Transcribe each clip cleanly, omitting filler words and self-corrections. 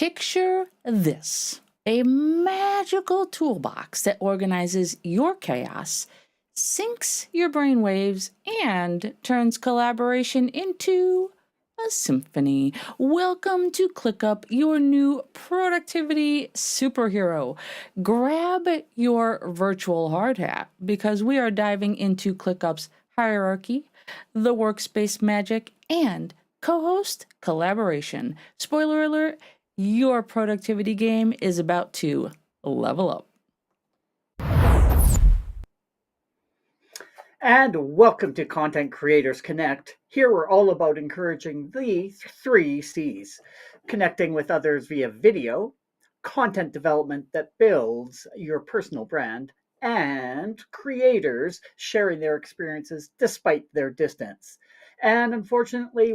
Picture this: a magical toolbox that organizes your chaos, syncs your brainwaves, and turns collaboration into a symphony. Welcome to ClickUp, your new productivity superhero. Grab your virtual hard hat because we are diving into ClickUp's hierarchy, the workspace magic, and co-host collaboration. Spoiler alert, your productivity game is about to level up. And welcome to Content Creators Connect. Here we're all about encouraging the 3 C's: connecting with others via video, content development that builds your personal brand, and creators sharing their experiences despite their distance. And unfortunately,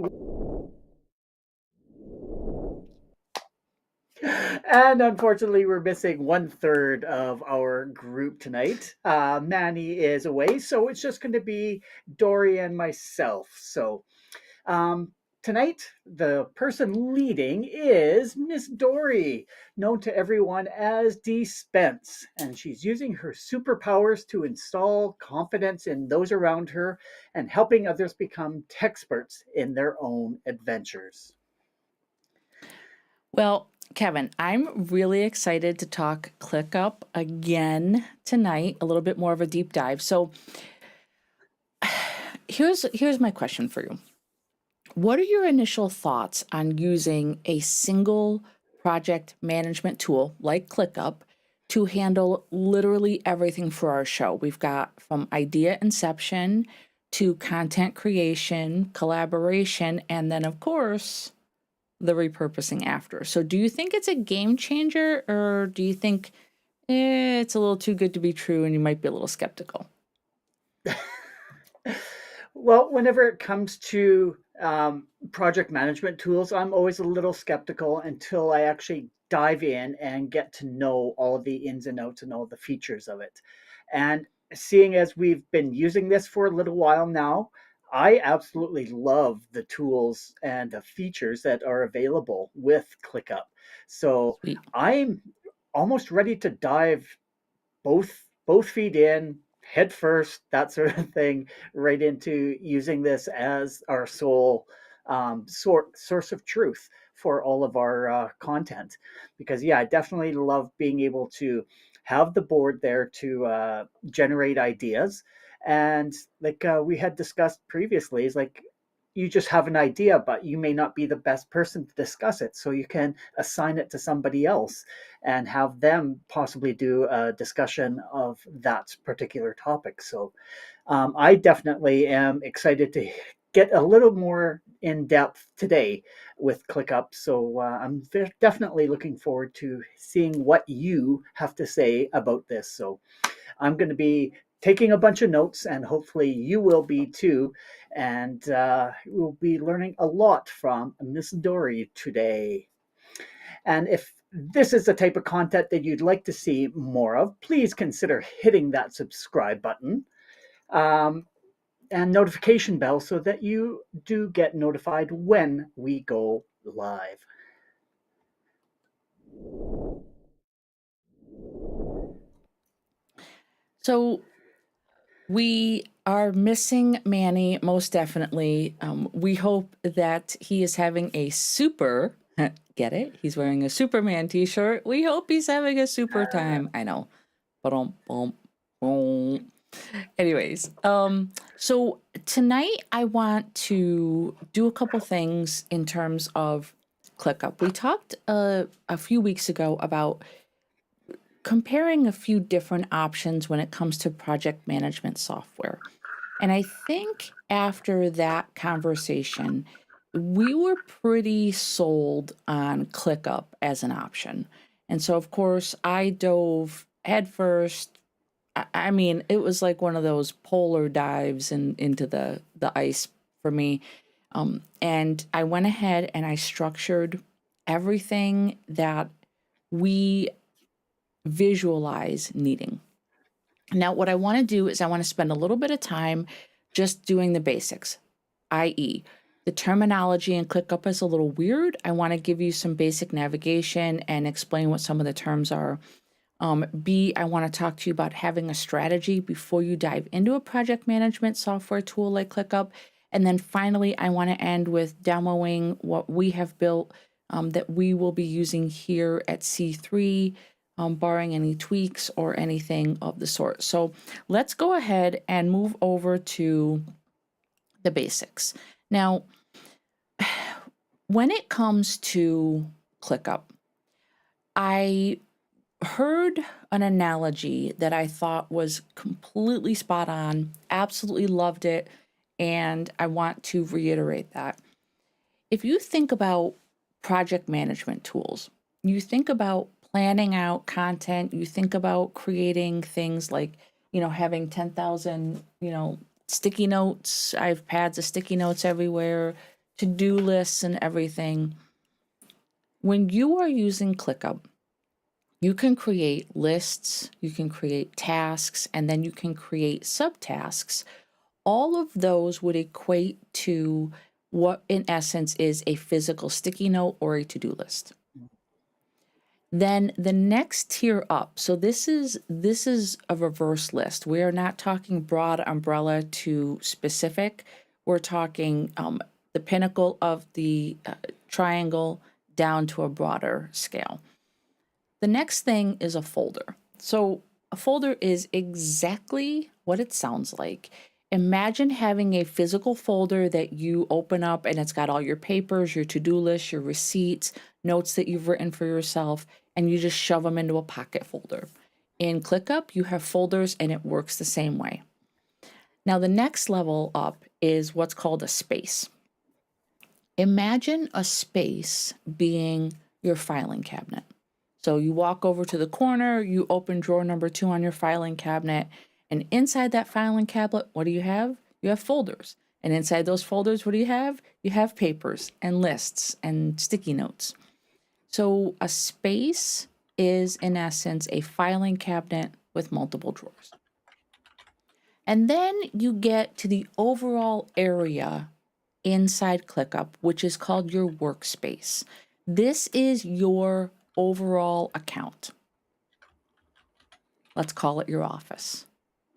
we're missing 1/3 of our group tonight. Manny is away, so it's just going to be Dori and myself. So um, tonight, the person leading is Miss Dori, known to everyone as DSpence, and she's using her superpowers to install confidence in those around her and helping others become techsperts in their own adventures. Well, Kevin, I'm really excited to talk ClickUp again tonight, a little bit more of a deep dive. So here's my question for you. What are your initial thoughts on using a single project management tool like ClickUp to handle literally everything for our show? We've got from idea inception to content creation, collaboration, and then, of course, the repurposing after. So do you think it's a game changer, or do you think it's a little too good to be true and you might be a little skeptical? Well, whenever it comes to project management tools, I'm always a little skeptical until I actually dive in and get to know all of the ins and outs and all the features of it. And seeing as we've been using this for a little while now, I absolutely love the tools and the features that are available with ClickUp. So Sweet. I'm almost ready to dive both feet in, head first, that sort of thing, right into using this as our sole source of truth for all of our content. Because yeah, I definitely love being able to have the board there to generate ideas. And like we had discussed previously, is like you just have an idea, but you may not be the best person to discuss it. So you can assign it to somebody else and have them possibly do a discussion of that particular topic. So I definitely am excited to get a little more in depth today with ClickUp. So I'm definitely looking forward to seeing what you have to say about this. So I'm going to be taking a bunch of notes, and hopefully you will be too. And we'll be learning a lot from Miss Dori today. And if this is the type of content that you'd like to see more of, please consider hitting that subscribe button and notification bell so that you do get notified when we go live. So we are missing Manny, most definitely. We hope that he is having a super, get it? He's wearing a Superman t-shirt. We hope he's having a super time. I know. Anyways, so tonight I want to do a couple things in terms of ClickUp. We talked a few weeks ago about comparing a few different options when it comes to project management software. And I think after that conversation, we were pretty sold on ClickUp as an option. And so, of course, I dove headfirst. I mean, it was like one of those polar dives into the ice for me. And I went ahead and I structured everything that we visualize needing. Now, what I want to do is I want to spend a little bit of time just doing the basics, i.e., The terminology in ClickUp is a little weird. I want to give you some basic navigation and explain what some of the terms are. B, I want to talk to you about having a strategy before you dive into a project management software tool like ClickUp. And then finally, I want to end with demoing what we have built that we will be using here at C3, barring any tweaks or anything of the sort. So let's go ahead and move over to the basics. Now, when it comes to ClickUp, I heard an analogy that I thought was completely spot on, absolutely loved it, and I want to reiterate that. If you think about project management tools, you think about planning out content, you think about creating things like, having 10,000, sticky notes. I have pads of sticky notes everywhere, to-do lists and everything. When you are using ClickUp, you can create lists, you can create tasks, and then you can create subtasks. All of those would equate to what, in essence, is a physical sticky note or a to-do list. Then the next tier up, so this is a reverse list. We are not talking broad umbrella to specific. We're talking the pinnacle of the triangle down to a broader scale. The next thing is a folder. So a folder is exactly what it sounds like. Imagine having a physical folder that you open up and it's got all your papers, your to-do list, your receipts, notes that you've written for yourself, and you just shove them into a pocket folder. In ClickUp, you have folders and it works the same way. Now, the next level up is what's called a space. Imagine a space being your filing cabinet. So you walk over to the corner, you open drawer number 2 on your filing cabinet, and inside that filing cabinet, what do you have? You have folders. And inside those folders, what do you have? You have papers and lists and sticky notes. So a space is, in essence, a filing cabinet with multiple drawers. And then you get to the overall area inside ClickUp, which is called your workspace. This is your overall account. Let's call it your office,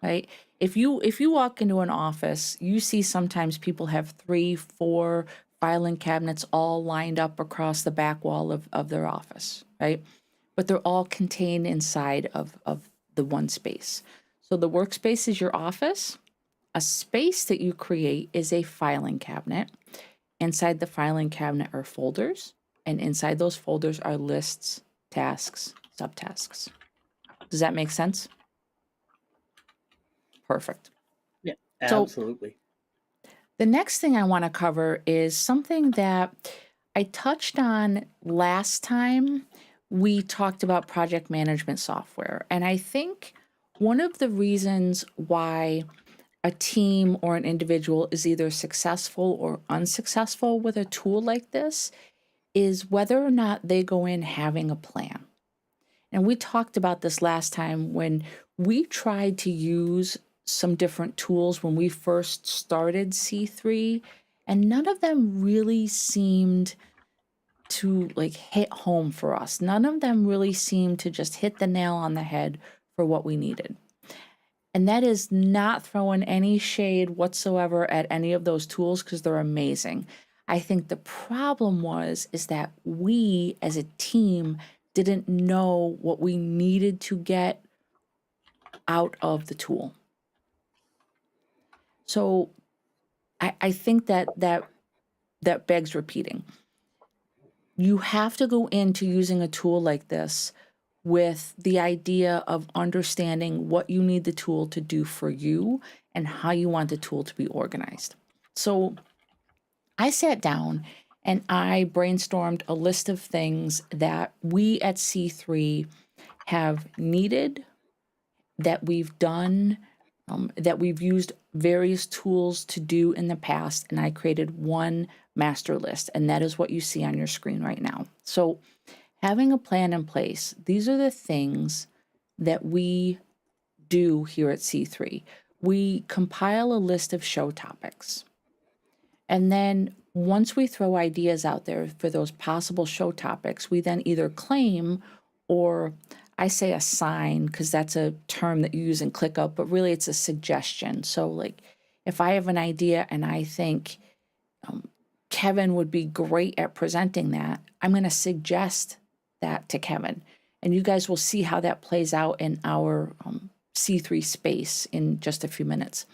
right? If you walk into an office, you see sometimes people have 3, 4 filing cabinets all lined up across the back wall of their office, right? But they're all contained inside of the one space. So the workspace is your office. A space that you create is a filing cabinet. Inside the filing cabinet are folders, and inside those folders are lists, tasks, subtasks. Does that make sense? Perfect. Yeah, So absolutely. the next thing I want to cover is something that I touched on last time we talked about project management software. And I think one of the reasons why a team or an individual is either successful or unsuccessful with a tool like this is whether or not they go in having a plan. And we talked about this last time when we tried to use some different tools when we first started C3, and none of them really seemed to hit home for us. None of them really seemed to just hit the nail on the head for what we needed. And that is not throwing any shade whatsoever at any of those tools because they're amazing. I think the problem is that we as a team didn't know what we needed to get out of the tool. So I think that begs repeating. You have to go into using a tool like this with the idea of understanding what you need the tool to do for you and how you want the tool to be organized. So I sat down and I brainstormed a list of things that we at C3 have needed, that we've done, that we've used various tools to do in the past, and I created one master list, and that is what you see on your screen right now. So having a plan in place, these are the things that we do here at C3. We compile a list of show topics, and then Once we throw ideas out there for those possible show topics, we then either claim or I say assign because that's a term that you use in ClickUp, but really it's a suggestion. So, like, if I have an idea and I think Kevin would be great at presenting that, I'm going to suggest that to Kevin. And you guys will see how that plays out in our C3 space in just a few minutes.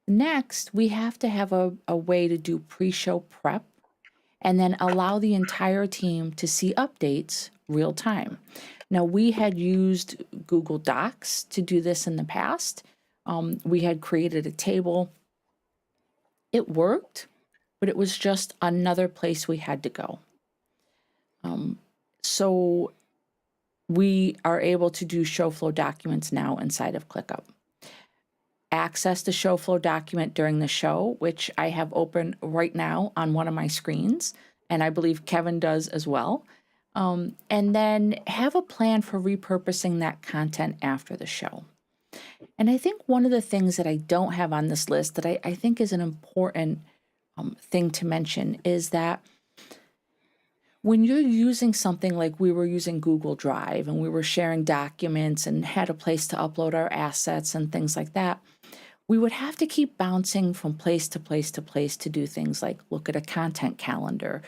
Next, we have to have a way to do pre-show prep and then allow the entire team to see updates real time. Now, we had used Google Docs to do this in the past. We had created a table. It worked, but it was just another place we had to go. So we are able to do show flow documents now inside of ClickUp. Access the show flow document during the show, which I have open right now on one of my screens, and I believe Kevin does as well. And then have a plan for repurposing that content after the show. And I think one of the things that I don't have on this list that I think is an important thing to mention is that when you're using something like we were using Google Drive and we were sharing documents and had a place to upload our assets and things like that, we would have to keep bouncing from place to place to place to do things like look at a content calendar,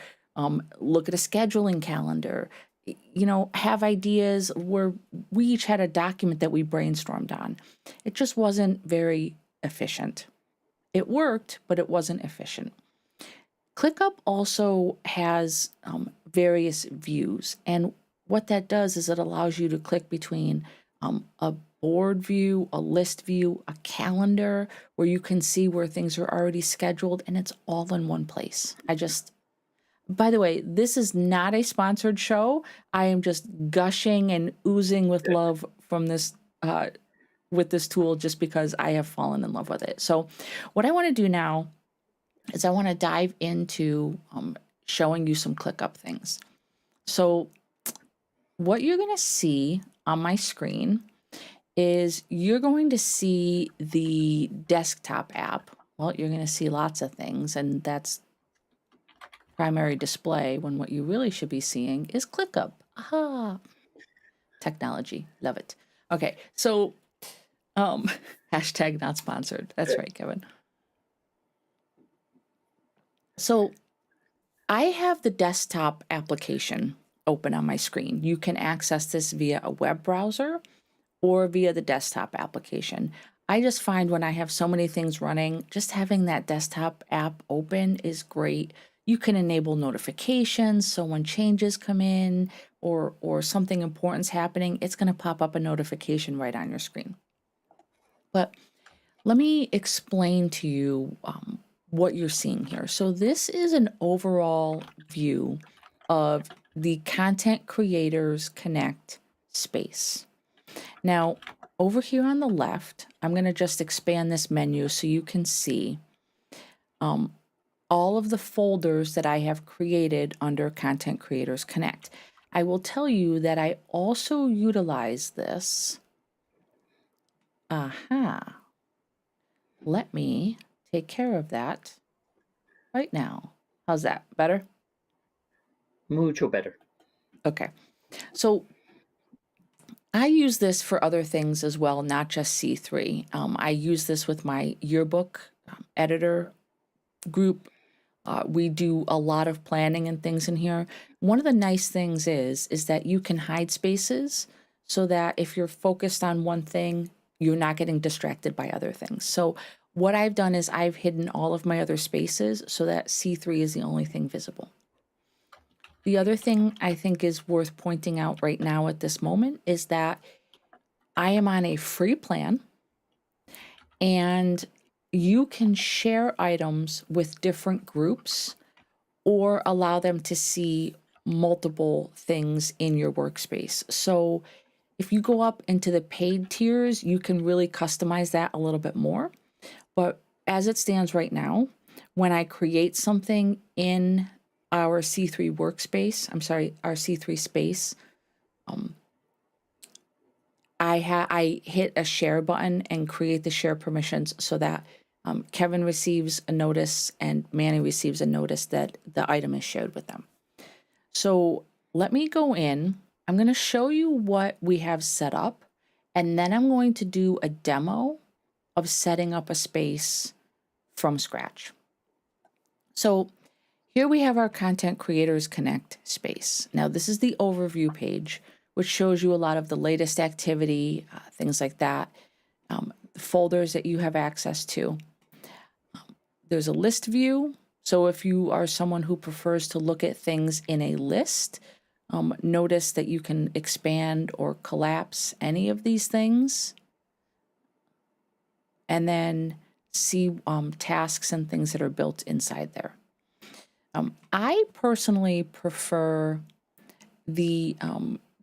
look at a scheduling calendar, have ideas where we each had a document that we brainstormed on. It just wasn't very efficient. It worked, but it wasn't efficient. ClickUp also has various views, and what that does is it allows you to click between a board view, a list view, a calendar, where you can see where things are already scheduled, and it's all in one place. By the way, this is not a sponsored show. I am just gushing and oozing with love from this with this tool just because I have fallen in love with it. So what I want to do now is I want to dive into showing you some ClickUp things. So what you're going to see on my screen is you're going to see the desktop app. Well, you're going to see lots of things, and that's primary display when what you really should be seeing is ClickUp. Aha! Technology. Love it. Okay, so hashtag not sponsored. That's right, Kevin. So I have the desktop application open on my screen. You can access this via a web browser or via the desktop application. I just find when I have so many things running, just having that desktop app open is great. You can enable notifications, so when changes come in or something important's happening, it's going to pop up a notification right on your screen. But let me explain to you what you're seeing here. So this is an overall view of the Content Creators Connect space. Now, over here on the left, I'm going to just expand this menu so you can see all of the folders that I have created under Content Creators Connect. I will tell you that I also utilize this. Aha. Let me take care of that right now. How's that? Better? Mucho better. Okay. So I use this for other things as well, not just C3. I use this with my yearbook editor group. We do a lot of planning and things in here. One of the nice things is that you can hide spaces so that if you're focused on one thing, you're not getting distracted by other things. So what I've done is I've hidden all of my other spaces so that C3 is the only thing visible. The other thing I think is worth pointing out right now at this moment is that I am on a free plan and you can share items with different groups or allow them to see multiple things in your workspace. So if you go up into the paid tiers, you can really customize that a little bit more. But as it stands right now, when I create something in our C3 workspace, our C3 space, I hit a share button and create the share permissions so that Kevin receives a notice and Manny receives a notice that the item is shared with them. So let me go in. I'm going to show you what we have set up, and then I'm going to do a demo of setting up a space from scratch. So here we have our Content Creators Connect space. Now, this is the overview page, which shows you a lot of the latest activity, things like that, folders that you have access to. There's a list view. So if you are someone who prefers to look at things in a list, notice that you can expand or collapse any of these things, and then see tasks and things that are built inside there. I personally prefer the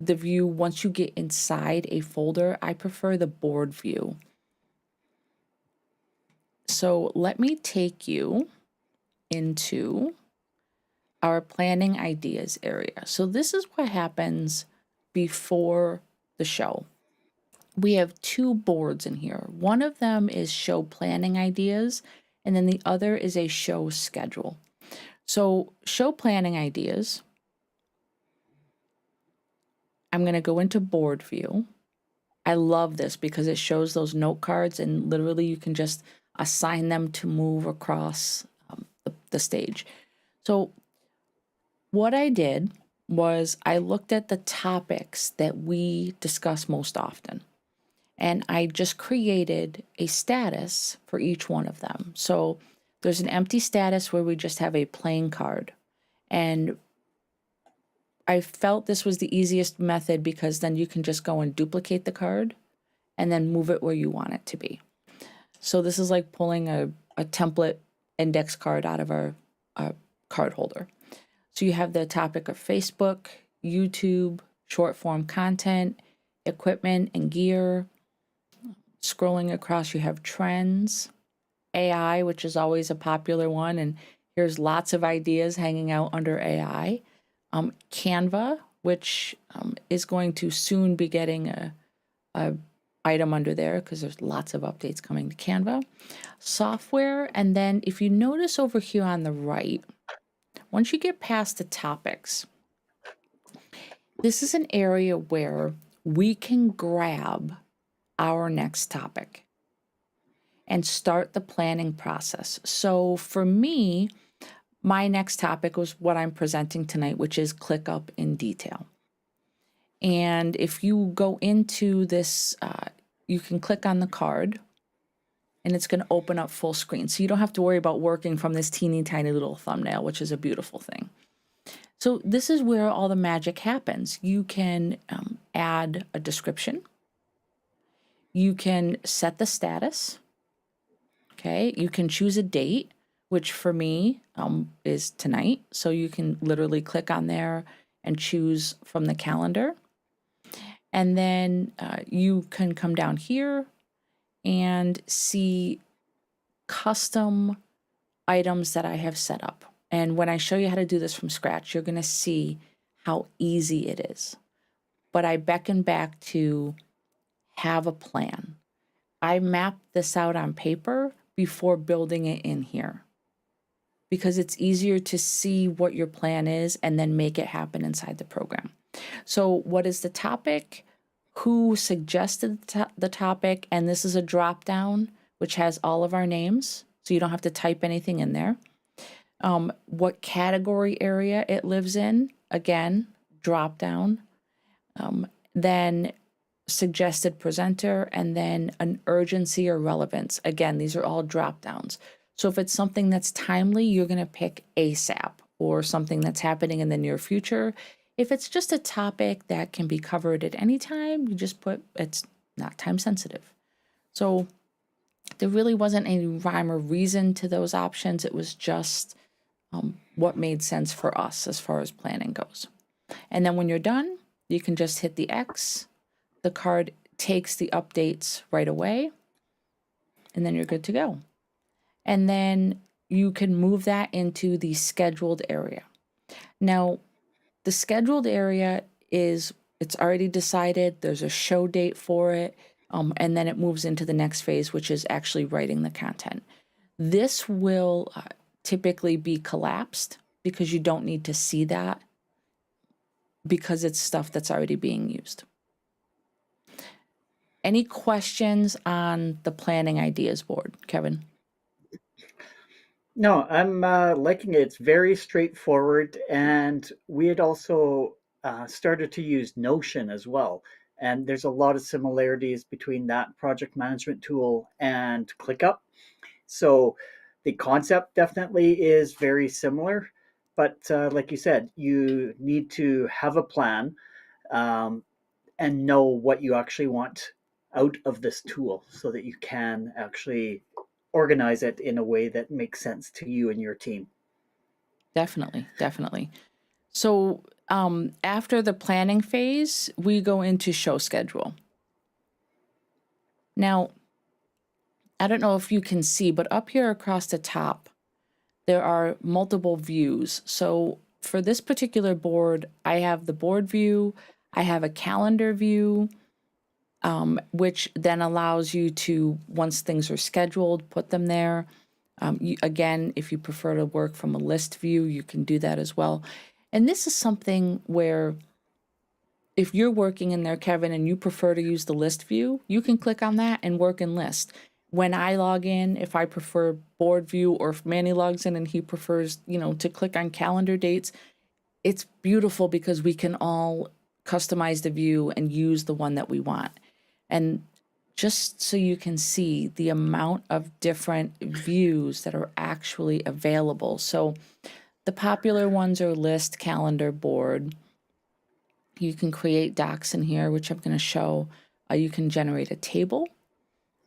view once you get inside a folder. I prefer the board view. So let me take you into our planning ideas area. So this is what happens before the show. We have two boards in here. One of them is show planning ideas, and then the other is a show schedule. So show planning ideas, I'm going to go into board view. I love this because it shows those note cards, and literally you can just assign them to move across the stage. So what I did was I looked at the topics that we discuss most often, and I just created a status for each one of them. So there's an empty status where we just have a plain card, and I felt this was the easiest method because then you can just go and duplicate the card and then move it where you want it to be. So this is like pulling a template index card out of our card holder. So you have the topic of Facebook, YouTube, short form content, equipment and gear. Scrolling across, you have trends, AI, which is always a popular one, and here's lots of ideas hanging out under AI. Canva, which is going to soon be getting a item under there because there's lots of updates coming to Canva. Software, and then if you notice over here on the right, once you get past the topics, this is an area where we can grab our next topic and start the planning process. So for me, my next topic was what I'm presenting tonight, which is ClickUp in detail. And if you go into this, you can click on the card and it's going to open up full screen. So you don't have to worry about working from this teeny tiny little thumbnail, which is a beautiful thing. So this is where all the magic happens. You can add a description. You can set the status. Okay, you can choose a date, which for me is tonight. So you can literally click on there and choose from the calendar. And then you can come down here and see custom items that I have set up. And when I show you how to do this from scratch, you're going to see how easy it is. But I beckon back to have a plan. I mapped this out on paper before building it in here because it's easier to see what your plan is and then make it happen inside the program. So what is the topic? Who suggested the topic? And this is a drop down which has all of our names, so you don't have to type anything in there. What category area it lives in, again, drop down. Then suggested presenter, and then an urgency or relevance. Again, these are all drop downs. So if it's something that's timely, you're going to pick ASAP, or something that's happening in the near future. If it's just a topic that can be covered at any time, you just put it's not time sensitive. So there really wasn't any rhyme or reason to those options. It was just what made sense for us as far as planning goes. And then when you're done, you can just hit the X. The card takes the updates right away, and then you're good to go. And then you can move that into the scheduled area. Now, the scheduled area it's already decided. There's a show date for it, and then it moves into the next phase, which is actually writing the content. This will typically be collapsed because you don't need to see that because it's stuff that's already being used. Any questions on the planning ideas board, Kevin? No, I'm liking it. It's very straightforward, and we had also started to use Notion as well. And there's a lot of similarities between that project management tool and ClickUp. So the concept definitely is very similar, but like you said, you need to have a plan um, and know what you actually want out of this tool so that you can actually organize it in a way that makes sense to you and your team. Definitely, definitely. So after the planning phase, we go into show schedule. Now, I don't know if you can see, but up here across the top, there are multiple views. So for this particular board, I have the board view, I have a calendar view, which then allows you to, once things are scheduled, put them there. Again, if you prefer to work from a list view, you can do that as well. And this is something where if you're working in there, Kevin, and you prefer to use the list view, you can click on that and work in list. When I log in, if I prefer board view, or if Manny logs in and he prefers, to click on calendar dates, it's beautiful because we can all customize the view and use the one that we want. And just so you can see the amount of different views that are actually available. So the popular ones are list, calendar, board. You can create docs in here, which I'm going to show. You can generate a table.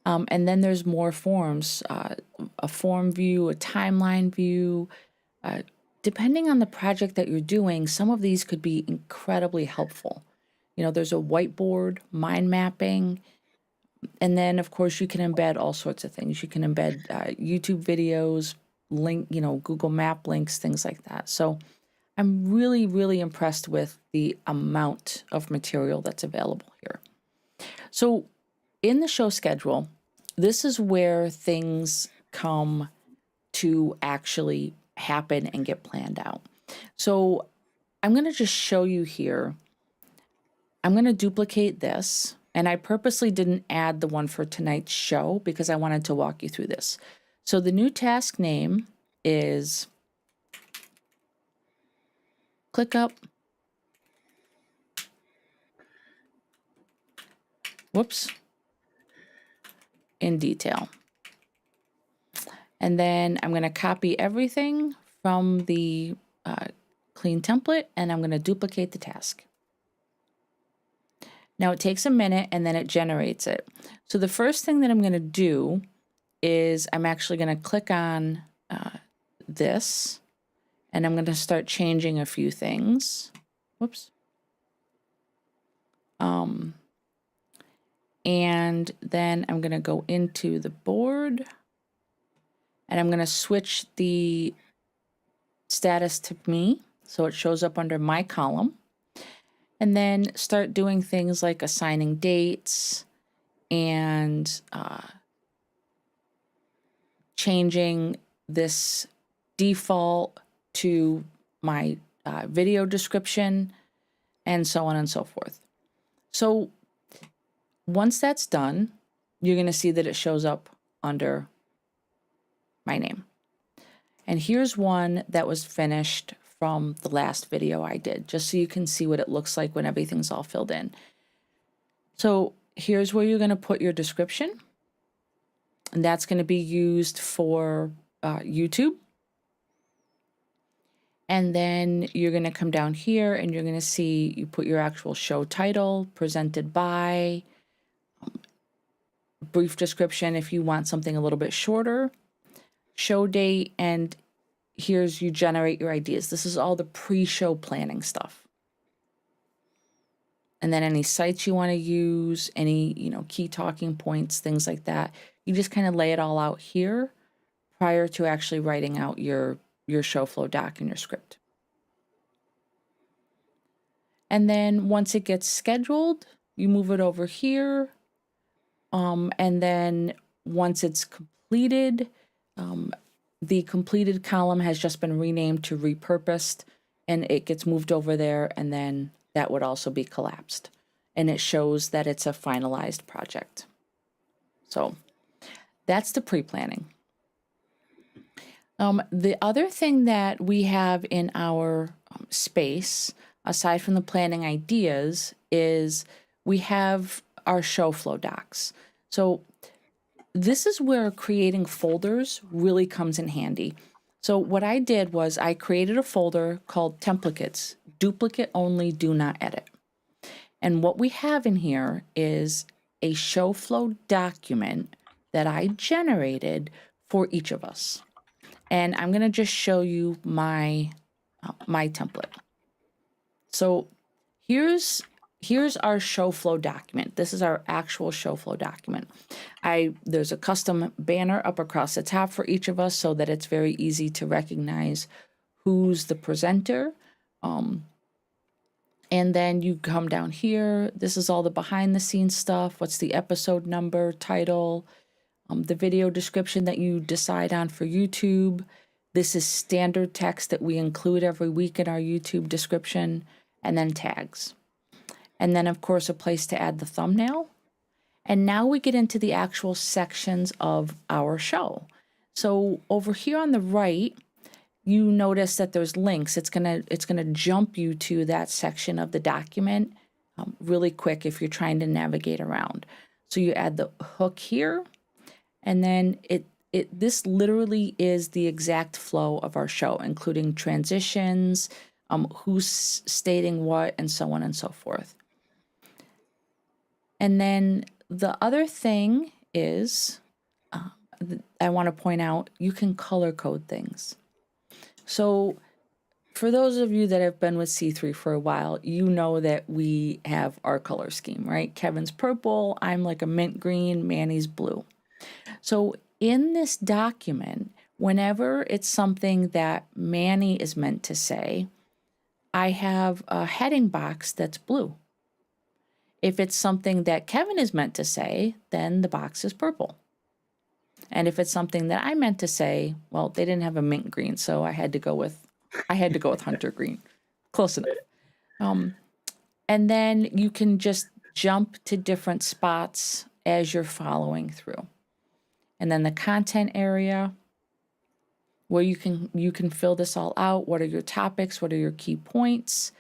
And then there's more forms, a form view, a timeline view. Depending on the project that you're doing, some of these could be incredibly helpful. There's a whiteboard, mind mapping, and then of course you can embed all sorts of things. You can embed YouTube videos, Google Map links, things like that. So I'm really, really impressed with the amount of material that's available here. So in the show schedule, this is where things come to actually happen and get planned out. So I'm going to just show you here. I'm going to duplicate this, and I purposely didn't add the one for tonight's show because I wanted to walk you through this. So the new task name is ClickUp. Whoops. In detail. And then I'm going to copy everything from the clean template, and I'm going to duplicate the task. Now it takes a minute and then it generates it. So the first thing that I'm going to do is I'm actually going to click on this, and I'm going to start changing a few things. Whoops. And then I'm going to go into the board, and I'm going to switch the status to me so it shows up under my column, and then start doing things like assigning dates and changing this default to my video description, and so on and so forth. So once that's done, you're going to see that it shows up under my name. And here's one that was finished from the last video I did, just so you can see what it looks like when everything's all filled in. So here's where you're going to put your description, and that's going to be used for YouTube. And then you're going to come down here and you're going to see you put your actual show title, presented by, brief description if you want something a little bit shorter, show date, and here's you generate your ideas. This is all the pre-show planning stuff. And then any sites you want to use, any, key talking points, things like that. You just kind of lay it all out here prior to actually writing out your show flow doc and your script. And then once it gets scheduled, you move it over here. And then once it's completed, The completed column has just been renamed to repurposed, and it gets moved over there, and then that would also be collapsed. And it shows that it's a finalized project. So that's the pre-planning. The other thing that we have in our space, aside from the planning ideas, is we have our show flow docs. So this is where creating folders really comes in handy. So what I did was I created a folder called Templates, duplicate only, do not edit. And what we have in here is a show flow document that I generated for each of us. And I'm going to just show you my template. So here's our show flow document. This is our actual show flow document. There's a custom banner up across the top for each of us so that it's very easy to recognize who's the presenter. And then you come down here. This is all the behind the scenes stuff. What's the episode number, title, the video description that you decide on for YouTube. This is standard text that we include every week in our YouTube description, and then tags. And then, of course, a place to add the thumbnail. And now we get into the actual sections of our show. So over here on the right, you notice that there's links. It's gonna jump you to that section of the document really quick if you're trying to navigate around. So you add the hook here, and then this literally is the exact flow of our show, including transitions, who's stating what, and so on and so forth. And then the other thing is, I want to point out, you can color code things. So for those of you that have been with C3 for a while, you know that we have our color scheme, right? Kevin's purple, I'm like a mint green, Manny's blue. So in this document, whenever it's something that Manny is meant to say, I have a heading box that's blue. If it's something that Kevin is meant to say, then the box is purple. And if it's something that I meant to say, well, they didn't have a mint green, so I had to go with hunter green. Close enough. And then you can just jump to different spots as you're following through. And then the content area, where you can fill this all out. What are your topics? What are your key points?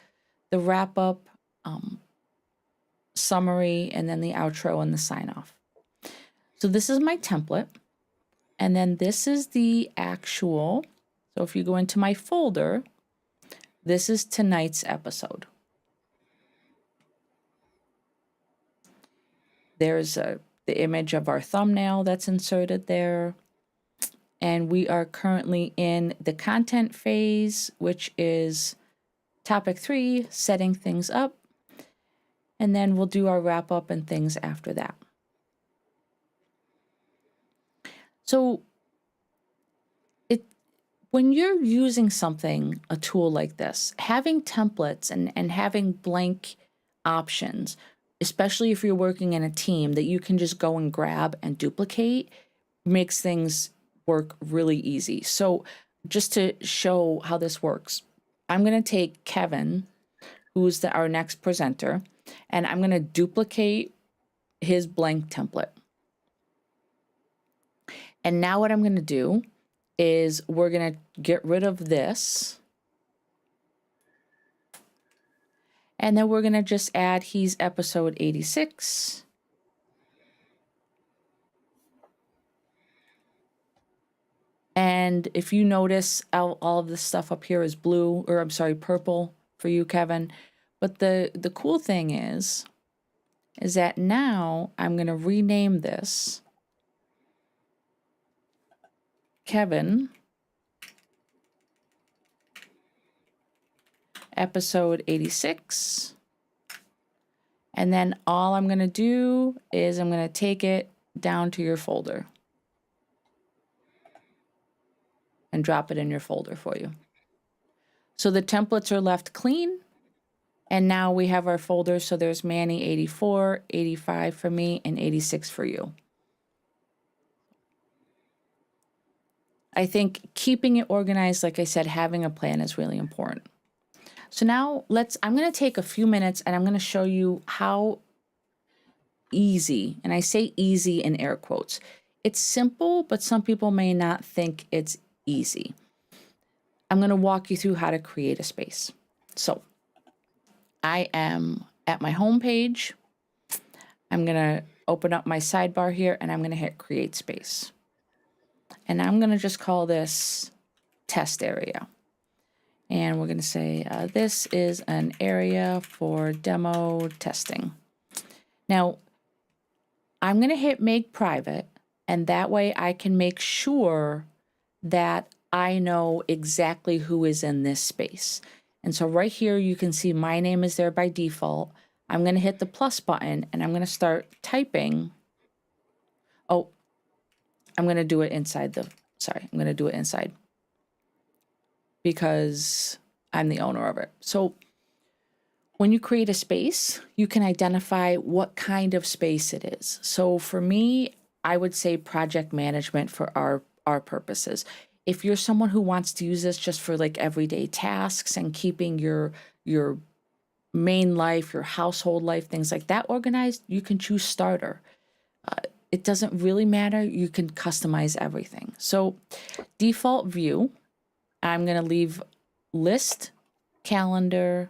The wrap up, summary, and then the outro and the sign off. So this is my template. And then this is the actual, so if you go into my folder, this is tonight's episode. There's the image of our thumbnail that's inserted there. And we are currently in the content phase, which is topic 3, setting things up. And then we'll do our wrap up and things after that. So when you're using a tool like this, having templates and having blank options, especially if you're working in a team that you can just go and grab and duplicate, makes things work really easy. So just to show how this works, I'm going to take Kevin, who's our next presenter, and I'm going to duplicate his blank template. And now what I'm going to do is we're going to get rid of this. And then we're going to just add he's episode 86. And if you notice, all of this stuff up here is blue, or I'm sorry, purple for you, Kevin. But the cool thing is that now I'm going to rename this Kevin episode 86. And then all I'm going to do is I'm going to take it down to your folder and drop it in your folder for you. So the templates are left clean. And now we have our folders. So there's Manny 84, 85 for me, and 86 for you. I think keeping it organized, like I said, having a plan is really important. So now I'm going to take a few minutes and I'm going to show you how easy, and I say easy in air quotes. It's simple, but some people may not think it's easy. I'm going to walk you through how to create a space. So I am at my home page. I'm going to open up my sidebar here and I'm going to hit create space. And I'm going to just call this test area. And we're going to say this is an area for demo testing. Now, I'm going to hit make private, and that way I can make sure that I know exactly who is in this space. And so right here, you can see my name is there by default. I'm going to hit the plus button and I'm going to start typing. Oh, I'm going to do it inside I'm going to do it inside because I'm the owner of it. So when you create a space, you can identify what kind of space it is. So for me, I would say project management for our purposes. If you're someone who wants to use this just for like everyday tasks and keeping your main life, your household life, things like that organized, you can choose starter. It doesn't really matter. You can customize everything. So default view, I'm going to leave list, calendar.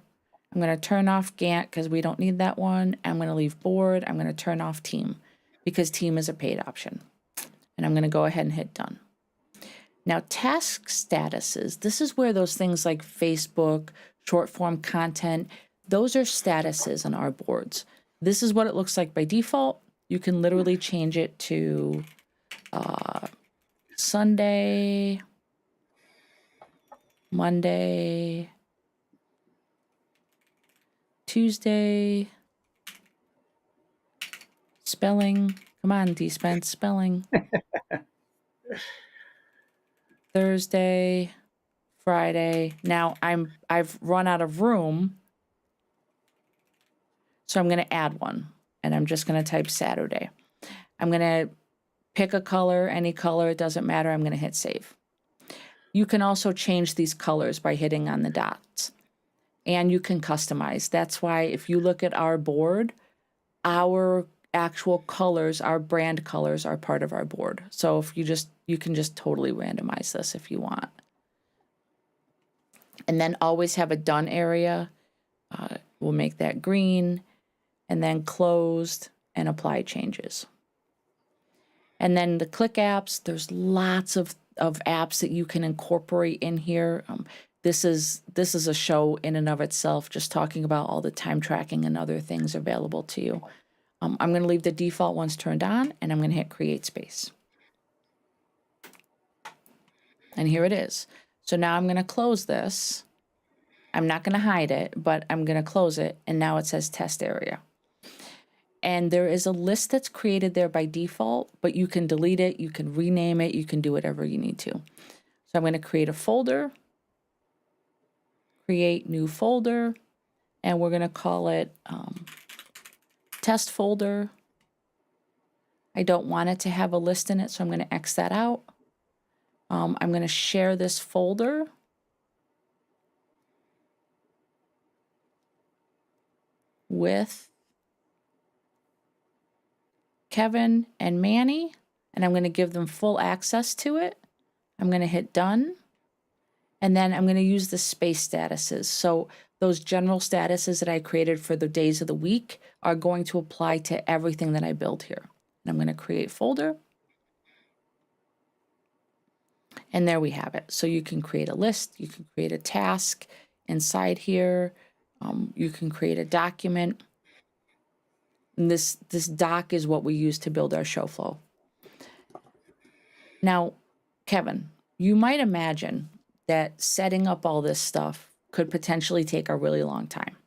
I'm going to turn off Gantt because we don't need that one. I'm going to leave board. I'm going to turn off team because team is a paid option. And I'm going to go ahead and hit done. Now, task statuses, this is where those things like Facebook, short form content, those are statuses on our boards. This is what it looks like by default. You can literally change it to Sunday, Monday, Tuesday, spelling. Come on, DSpence, spelling. Thursday, Friday. Now I've run out of room, so I'm going to add one, and I'm just going to type Saturday. I'm going to pick a color, any color, it doesn't matter. I'm going to hit save. You can also change these colors by hitting on the dots, and you can customize. That's why if you look at our board, our actual colors, our brand colors are part of our board. So if you can just totally randomize this if you want. And then always have a done area. We'll make that green, and then closed and apply changes. And then the Click apps, there's lots of apps that you can incorporate in here. This is a show in and of itself, just talking about all the time tracking and other things available to you. I'm going to leave the default ones turned on, and I'm going to hit create space. And here it is. So now I'm going to close this. I'm not going to hide it, but I'm going to close it. And now it says test area. And there is a list that's created there by default, but you can delete it, you can rename it, you can do whatever you need to. So I'm going to create a folder, create new folder, and we're going to call it test folder. I don't want it to have a list in it, so I'm going to X that out. I'm going to share this folder with Kevin and Manny, and I'm going to give them full access to it. I'm going to hit done, and then I'm going to use the space statuses. So those general statuses that I created for the days of the week are going to apply to everything that I build here. And I'm going to create folder. And there we have it. So you can create a list, you can create a task inside here, you can create a document. And this doc is what we use to build our show flow. Now, Kevin, you might imagine that setting up all this stuff could potentially take a really long time.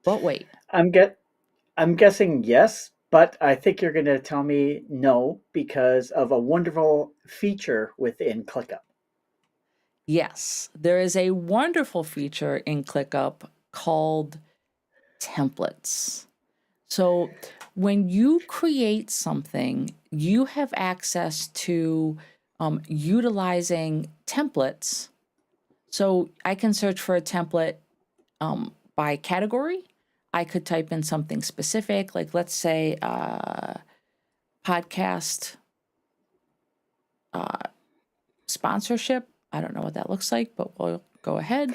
But wait. I'm guessing yes, but I think you're going to tell me no because of a wonderful feature within ClickUp. Yes, there is a wonderful feature in ClickUp called templates. So when you create something, you have access to utilizing templates. So I can search for a template by category. I could type in something specific, like let's say podcast sponsorship. I don't know what that looks like, but we'll go ahead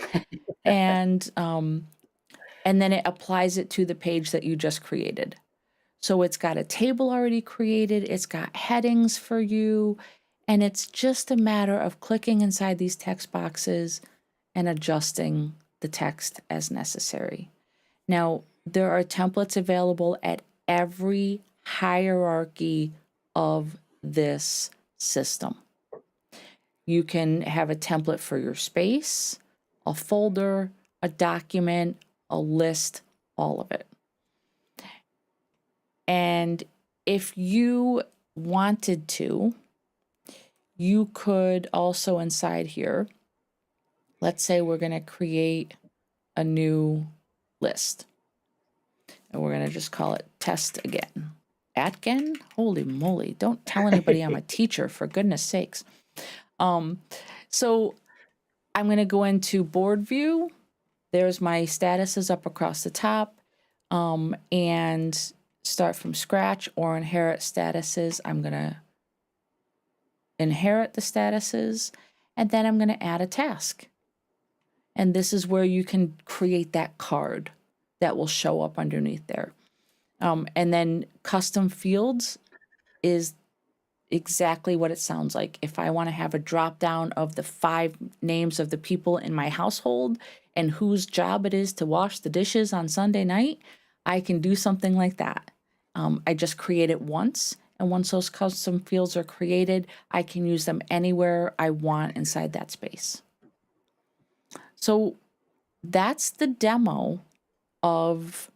and then it applies it to the page that you just created. So it's got a table already created, it's got headings for you, and it's just a matter of clicking inside these text boxes and adjusting the text as necessary. Now, there are templates available at every hierarchy of this system. You can have a template for your space, a folder, a document, a list, all of it. And if you wanted to, you could also inside here, let's say we're going to create a new list. And we're going to just call it test again. Atgen? Holy moly. Don't tell anybody I'm a teacher, for goodness sakes. So I'm going to go into board view. There's my statuses up across the top. And start from scratch or inherit statuses. I'm going to inherit the statuses, and then I'm going to add a task. And this is where you can create that card that will show up underneath there. And then custom fields is exactly what it sounds like. If I want to have a drop down of the 5 names of the people in my household and whose job it is to wash the dishes on Sunday night, I can do something like that. I just create it once, and once those custom fields are created, I can use them anywhere I want inside that space. So that's the demo of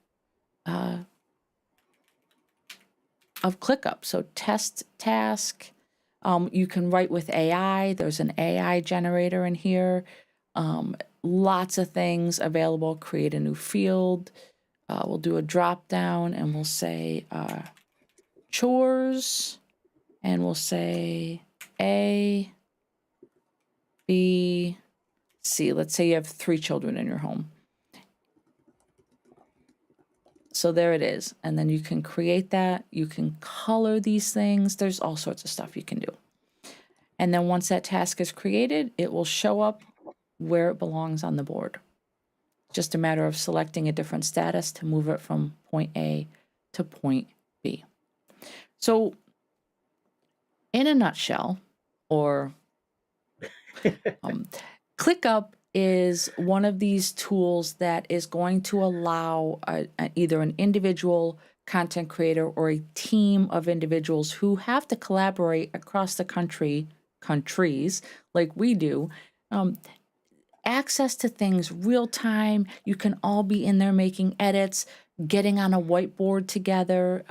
ClickUp. So test task. You can write with AI. There's an AI generator in here. Lots of things available. Create a new field. We'll do a drop down and we'll say chores, and we'll say A, B, C. Let's say you have 3 children in your home. So there it is. And then you can create that. You can color these things. There's all sorts of stuff you can do. And then once that task is created, it will show up where it belongs on the board. Just a matter of selecting a different status to move it from point A to point B. So in a nutshell, or ClickUp is one of these tools that is going to allow either an individual content creator or a team of individuals who have to collaborate across the countries like we do, access to things real time. You can all be in there making edits, getting on a whiteboard together,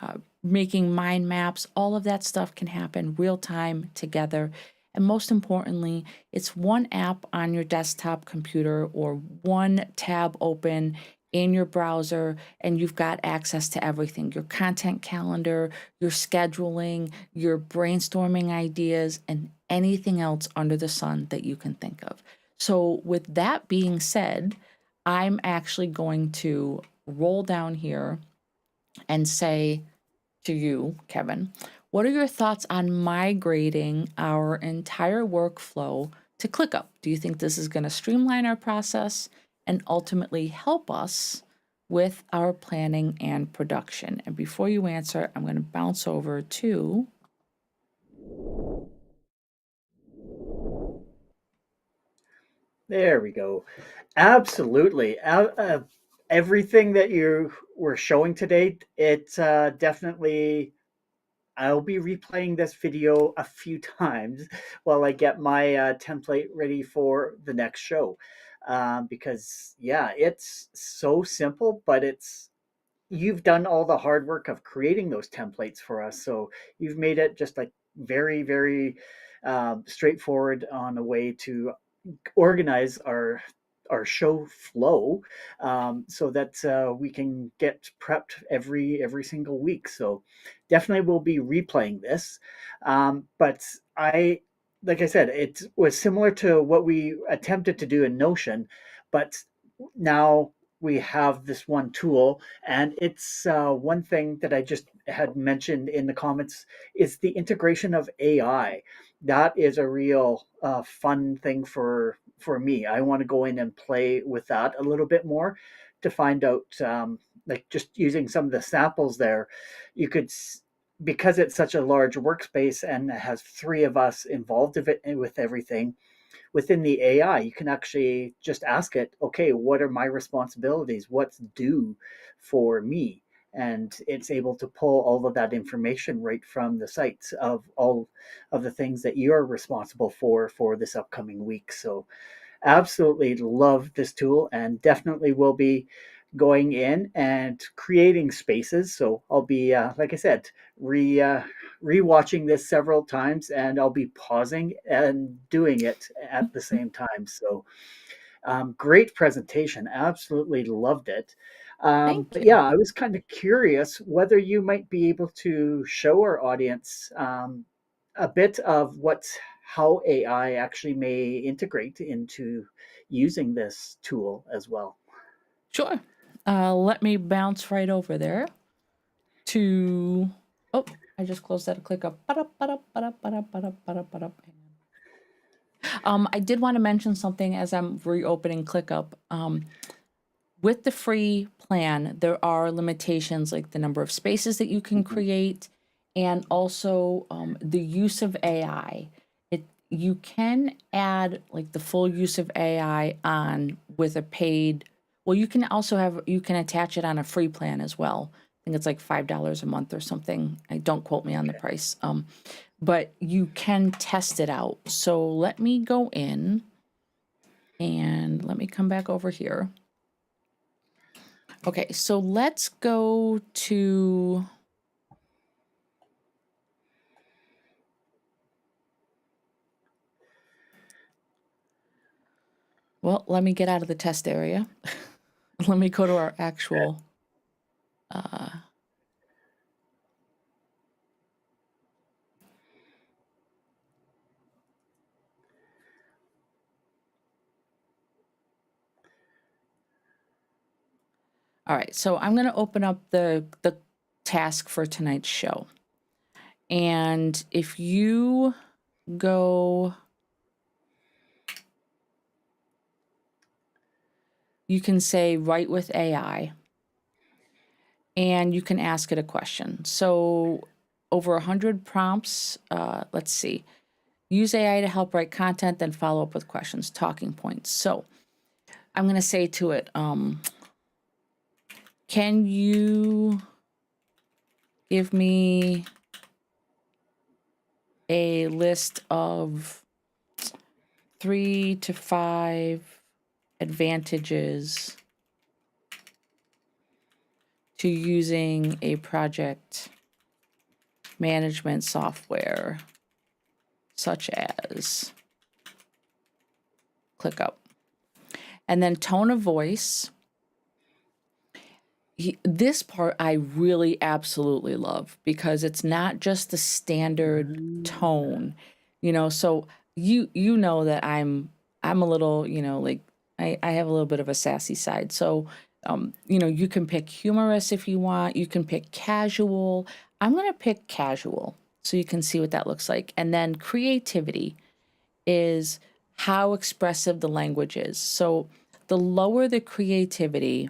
making mind maps. All of that stuff can happen real time together. And most importantly, it's one app on your desktop computer or one tab open in your browser, and you've got access to everything: your content calendar, your scheduling, your brainstorming ideas, and anything else under the sun that you can think of. So with that being said, I'm actually going to roll down here and say to you, Kevin, what are your thoughts on migrating our entire workflow to ClickUp? Do you think this is going to streamline our process and ultimately help us with our planning and production? And before you answer, I'm going to bounce over to There we go. Absolutely. Everything that you were showing today, it definitely. I'll be replaying this video a few times while I get my template ready for the next show. Because, yeah, it's so simple, but you've done all the hard work of creating those templates for us. So you've made it just like very, very straightforward on a way to organize our show flow, so that we can get prepped every single week. So definitely we'll be replaying this, but I like I said, it was similar to what we attempted to do in Notion, but now we have this one tool, and it's one thing that I just had mentioned in the comments is the integration of AI. That is a real fun thing for me. I want to go in and play with that a little bit more to find out, like just using some of the samples there, you could because it's such a large workspace and it has three of us involved with everything within the AI, you can actually just ask it, okay, what are my responsibilities? What's due for me? And it's able to pull all of that information right from the sites of all of the things that you're responsible for this upcoming week. So absolutely love this tool and definitely will be going in and creating spaces. So I'll be, like I said, rewatching this several times, and I'll be pausing and doing it at the same time. So great presentation. Absolutely loved it. Thank But you. yeah, I was kind of curious whether you might be able to show our audience a bit of how AI actually may integrate into using this tool as well. Sure. Let me bounce right over there to. Oh, I just closed that ClickUp. I did want to mention something as I'm reopening ClickUp. With the free plan, there are limitations like the number of spaces that you can Mhm. create, and also the use of AI. You can add like the full use of AI on with a paid. Well, you can attach it on a free plan as well. I think it's like $5 a month or something. I don't quote me on the price. But you can test it out. So let me go in and let me come back over here. Okay, so let's go to. Well, let me get out of the test area. Let me go to our actual. Uh, all right, so I'm going to open up the task for tonight's show, and if you go, you can say write with AI, and you can ask it a question. So over 100 prompts. Let's see. Use AI to help write content, then follow up with questions, talking points. So I'm going to say to it, can you give me a list of 3 to 5 advantages to using a project management software such as ClickUp? And then tone of voice. This part I really absolutely love because it's not just the standard Mm. tone, so you know that I'm a little, like I have a little bit of a sassy side. So you can pick humorous if you want, you can pick casual. I'm going to pick casual so you can see what that looks like. And then creativity is how expressive the language is. So the lower the creativity,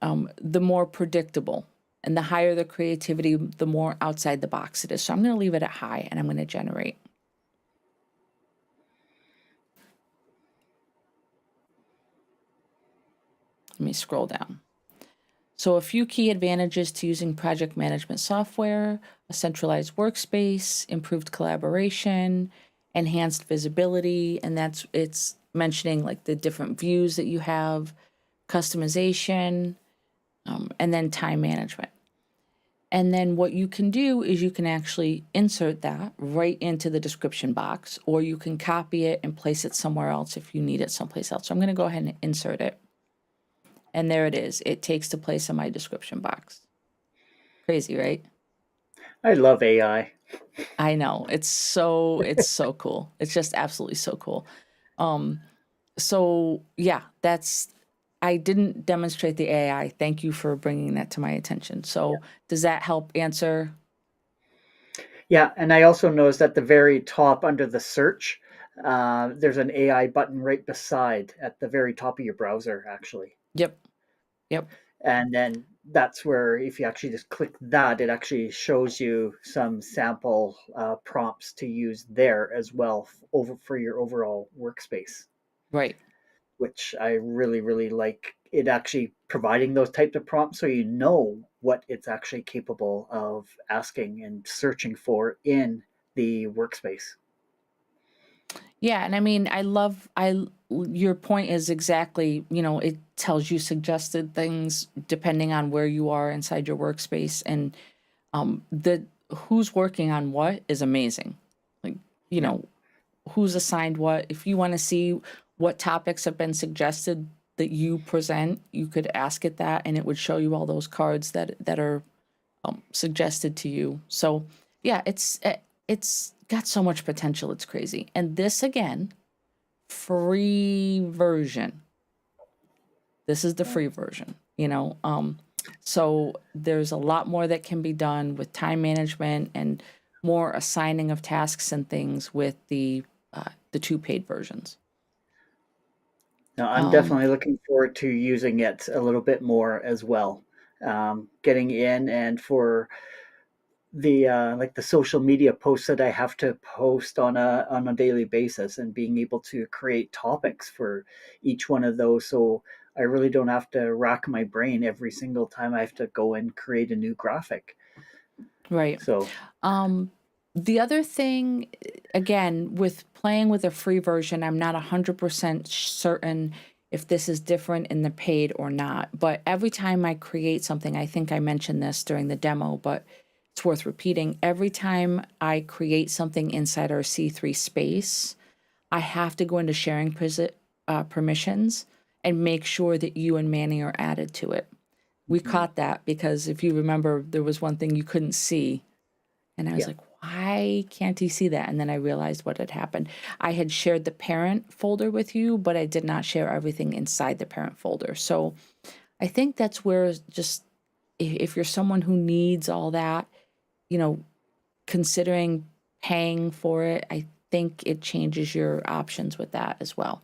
the more predictable. And the higher the creativity, the more outside the box it is. So I'm going to leave it at high and I'm going to generate. Let me scroll down. So a few key advantages to using project management software: a centralized workspace, improved collaboration, enhanced visibility, and it's mentioning like the different views that you have, customization, and then time management. And then what you can do is you can actually insert that right into the description box, or you can copy it and place it somewhere else if you need it someplace else. So I'm going to go ahead and insert it. And there it is. It takes the place of my description box. Crazy, right? I love AI. I know. It's so cool. It's just absolutely so cool. Um, so yeah, that's I didn't demonstrate the AI. Thank you for bringing that to my attention. So does that help answer? Yeah, and I also noticed at the very top under the search, there's an AI button right beside at the very top of your browser, actually. Yep. Yep. And then that's where, if you actually just click that, it actually shows you some sample prompts to use there as well over for your overall workspace, Right. which I really, really like. It actually providing those types of prompts so you know what it's actually capable of asking and searching for in the workspace. Yeah, and I mean, your point is exactly, it tells you suggested things depending on where you are inside your workspace, and the who's working on what is amazing. Like, you Yeah. know, who's assigned what. If you want to see what topics have been suggested that you present, you could ask it that, and it would show you all those cards that are suggested to you. So yeah, it's got so much potential. It's crazy. And this again, free version. This is the free version. So there's a lot more that can be done with time management and more assigning of tasks and things with the two paid versions. No, I'm Um, definitely looking forward to using it a little bit more as well. Getting in and for the like the social media posts that I have to post on a daily basis and being able to create topics for each one of those, so I really don't have to rack my brain every single time I have to go and create a new graphic. right. So Um, the other thing, again, with playing with a free version, I'm not 100% certain if this is different in the paid or not. But every time I create something, I think I mentioned this during the demo, but it's worth repeating. Every time I create something inside our C3 space, I have to go into sharing permissions and make sure that you and Manny are added to it. We mhm, caught that because if you remember, there was one thing you couldn't see and I was yeah. like, why can't he see that? And then I realized what had happened. I had shared the parent folder with you, but I did not share everything inside the parent folder. So I think that's where just if you're someone who needs all that, you know, considering paying for it, I think it changes your options with that as well.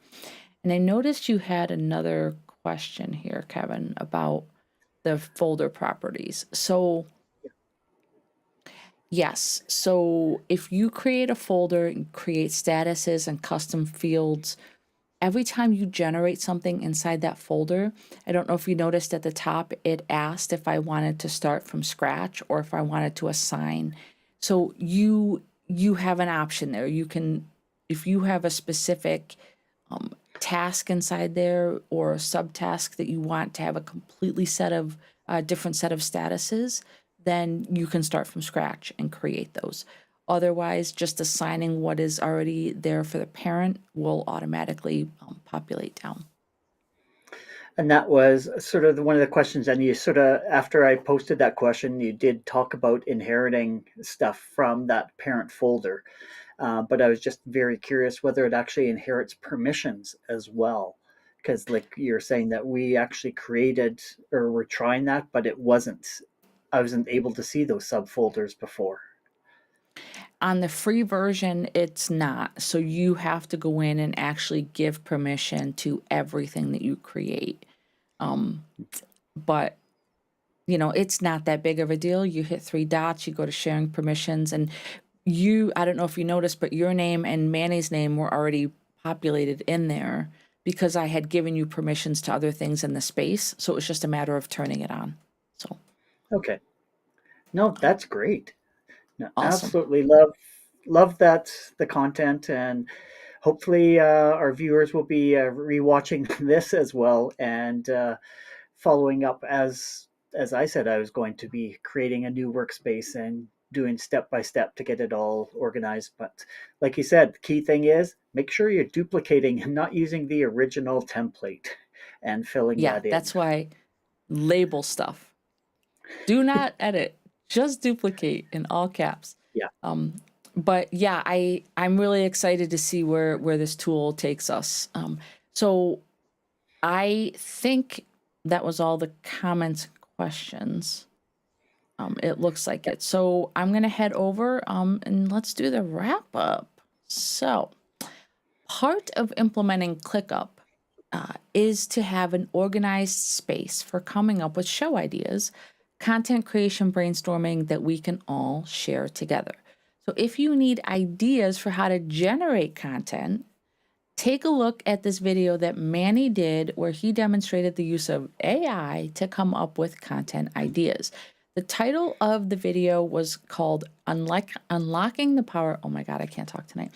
And I noticed you had another question here, Kevin, about the folder properties. So yes. So if you create a folder and create statuses and custom fields, every time you generate something inside that folder, I don't know if you noticed at the top, it asked if I wanted to start from scratch or if I wanted to assign. So you have an option there. You can, if you have a specific task inside there or a subtask that you want to have a completely set of different set of statuses, then you can start from scratch and create those. Otherwise, just assigning what is already there for the parent will automatically populate down. And that was sort of one of the questions. And you sort of, after I posted that question, you did talk about inheriting stuff from that parent folder. But I was just very curious whether it actually inherits permissions as well. Because, like you're saying, that we actually created or were trying that, but it wasn't, I wasn't able to see those subfolders before. On the free version, it's not. So you have to go in and actually give permission to everything that you create. Um, but it's not that big of a deal. You hit three dots, you go to sharing permissions, and I don't know if you noticed, but your name and Manny's name were already populated in there because I had given you permissions to other things in the space. So it was just a matter of turning it on. So Okay. No, that's great. No, awesome. absolutely love that the content, and hopefully our viewers will be rewatching this as well and following up as I said I was going to be creating a new workspace and doing step by step to get it all organized. But like you said, the key thing is make sure you're duplicating and not using the original template and filling Yeah, that in. that's why label stuff. Do not edit, just duplicate in all caps. Yeah. But yeah, I'm really excited to see where this tool takes us. So I think that was all the comments and questions. It looks like it. So I'm gonna head over and let's do the wrap up. So part of implementing ClickUp is to have an organized space for coming up with show ideas, content creation brainstorming that we can all share together. So if you need ideas for how to generate content, take a look at this video that Manny did where he demonstrated the use of AI to come up with content ideas. The title of the video was called Unlocking the Power. Oh my God, I can't talk tonight.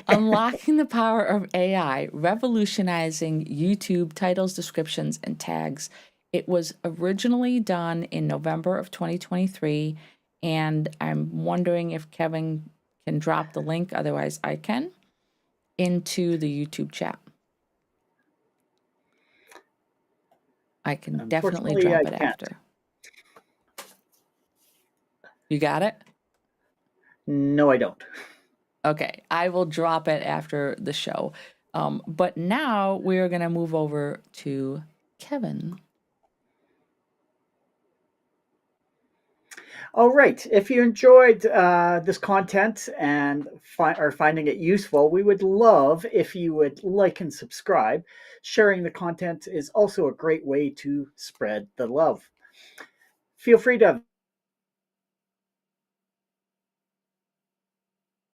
Unlocking the Power of AI, Revolutionizing YouTube Titles, Descriptions, and Tags. It was originally done in November of 2023, and I'm wondering if Kevin can drop the link, otherwise I can, into the YouTube chat. I can definitely Unfortunately, drop I it can't. after. You got it? No, I don't. Okay, I will drop it after the show. But now we're going to move over to Kevin. All right. If you enjoyed this content and are finding it useful, we would love if you would like and subscribe. Sharing the content is also a great way to spread the love. Feel free to